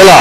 बोला।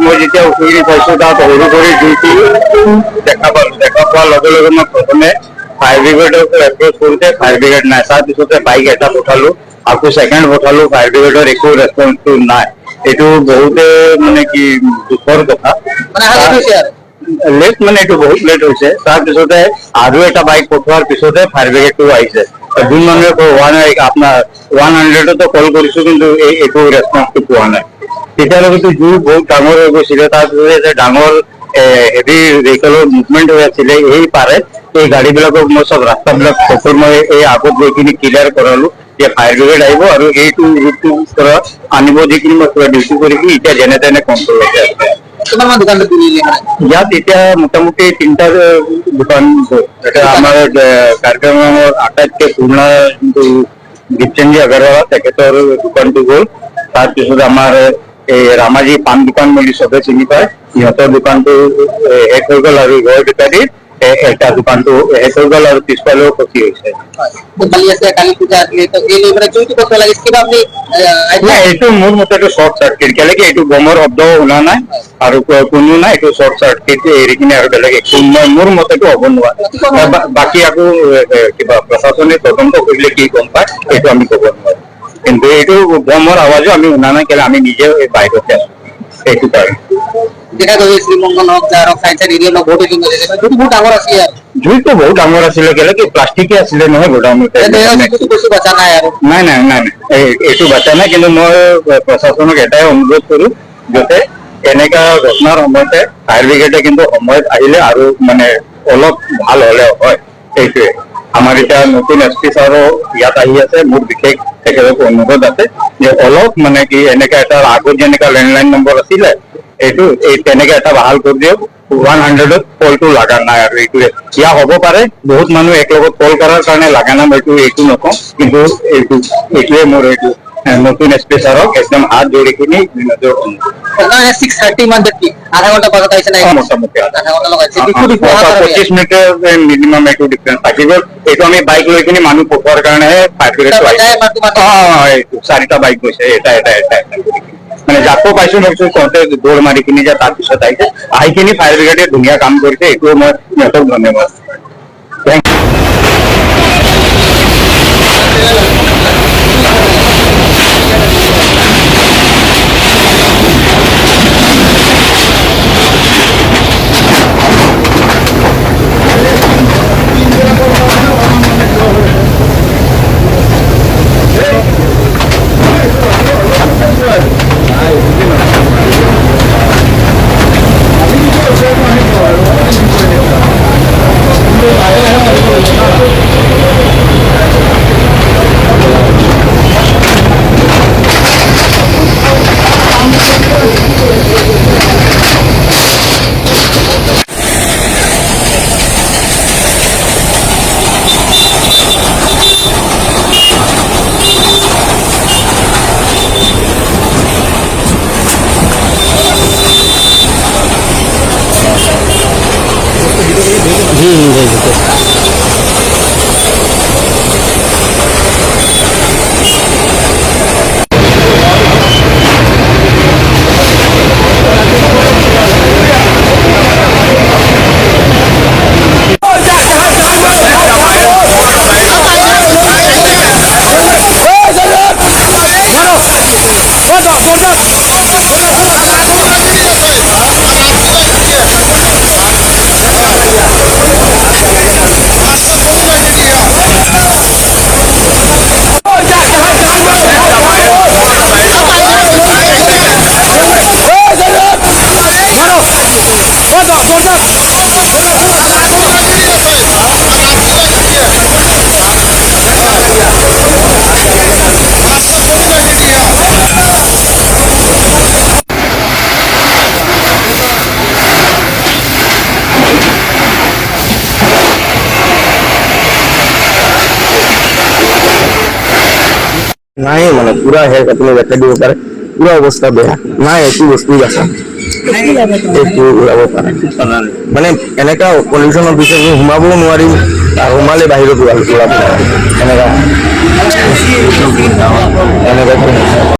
मैं যেতিয়া উঠি পাইছো তাত সৰু কৰি ডিউটি দেখা পালো। দেখা পোৱাৰ লগে লগে মই প্ৰথমে ফায়াৰ ব্ৰিগেডক এপ্ৰ'চ কৰোঁতে ফায়াৰ ব্ৰিগেড নাই। তাৰপিছতে বাইক এটা পঠালো, আকৌ ছেকেণ্ড পঠালো, ফায়াৰ ব্ৰিগেডৰ একো ৰেছপন্সটো নাই। এইটো বহুতে মানে কি দুখৰ কথা। লেট মানে এইটো বহুত লেট হৈছে। তাৰপিছতে আৰু এটা বাইক পঠোৱাৰ পিছতে ফায়াৰ ব্ৰিগেডটো আহিছে। যোন মানুহে আপোনাৰ 100তো কল কৰিছো, কিন্তু এইটো ৰেছপন্সটো পোৱা নাই। তেতিয়ালৈকেতো জুই বহুত ডাঙৰ হৈ গৈছিলে। তাৰপিছতে ডাঙৰ হেভি ভেহিকেলৰ মুভমেণ্ট হৈ আছিলে। এই পাৰে এই গাড়ী বিলাকক মই চব ৰাস্তাবিলাক ফটো মই এই আগত গৈ কিনি ক্লিয়াৰ কৰালো যে ফায়াৰ ব্ৰিগেড আহিব আৰু এইটো ৰুটটো পৰা আনিব, যিখিনি মই ডিউটি কৰিছো এতিয়া যেনে তেনে কণ্ট্ৰলতে আছে। ইয়াত এতিয়া মোটামুটি 3টা দোকান। এটা আমাৰ কাৰ্যক্ৰমৰ আটাইতকৈ পুৰণা যোনটো গীতচন্দ্ৰী আগৰৱালা তেখেতৰ দোকানটো গ'ল। তাৰপিছত আমাৰ এই ৰামাজী পাণ দোকান বুলি চবে চিনি পায়, সিহঁতৰ দোকানটো শেষ হৈ গ'ল আৰু গড় বেকাৰীৰ এটা দোকানটো শেষ হৈ গ'ল আৰু পিছফালেও ক্ষতি হৈছে। এইটো মোৰ মতেটো শ্বৰ্ট চাৰ্কিট, কেলেকি এইটো বমৰ শব্দ শুনা নাই আৰু কোনো নাই। এইটো শ্বৰ্ট চাৰ্কিট এৰি কিনে আৰু বেলেগ একো মোৰ মতেটো হ'ব নোৱাৰে। বাকী আকৌ কিবা প্ৰশাসনে তদন্ত কৰিলে কি গম পায় এইটো আমি ক'ব নোৱাৰো। কিন্তু এইটো বমৰ আৱাজো আমি শুনা নাই, কেলে আমি নিজেও এই বাহিৰতে আছো। সেইটো কাৰণে জুইটো বহুত ডাঙৰ আছিলে, কেলেকি প্লাষ্টিকে আছিলে নহয় গোডাউনতে। নাই নাই নাই এইটো বাচা নাই। কিন্তু মই প্ৰশাসনক এটাই অনুৰোধ কৰো, যাতে এনেকা ঘটনাৰ সময়তে ফায়াৰ ব্ৰিগেডে কিন্তু সময়ত আহিলে আৰু মানে অলপ ভাল হলে হয়। সেইটোৱে আমাৰ এতিয়া নতুন SP ছাৰো ইয়াত আহি আছে। মোৰ বিশেষ তেখেতক অনুৰোধ আছে যে অলপ মানে কি এনেকা এটা আগত যেনেকা লেণ্ডলাইন নম্বৰ আছিলে এইটো তেনেকে এটা বাহাল কৰি দিয়ক। 100ত কলটো লগা নাই আৰু এইটোৱে ইয়াৰ হ'ব পাৰে। বহুত মানুহ এক লগত কল কৰাৰ কাৰণে লগা নাই, এইটো নকওঁ। কিন্তু এইটোৱে মোৰ এইটো নতুন SP ছাৰক একদম হাত জোৰি কিনি বিনম্ৰ অনুৰোধ। 25 মিনিটৰ মিনিমাম এইটো ডিফাৰেঞ্চ থাকিব। এইটো আমি বাইক লৈ কিনি মানুহ পঠোৱাৰ কাৰণেহে এইটো 4টা বাইক গৈছে। এটা মানে যাকো পাইছো ভাবিছো তহঁতে দৌৰ মাৰি কিনি যে তাৰপিছত আহিছে। আহি কিনি ফায়াৰ ব্ৰিগেডে ধুনীয়া কাম কৰিছে, এইটোও মই সিহঁতক ধন্যবাদ। Thank you. নাই মানে পুরা হেয়ার কাটিং দেখা দিব পারে পুরা অবস্থা বেয়া নাই একটু বস্তু আছে একটু ওলাব পারে মানে এনেকা পলিউশনৰ ভিতৰত সোমাবও নোৱাৰিম আৰু সোমালে বাহিৰত ওলাব এনেকা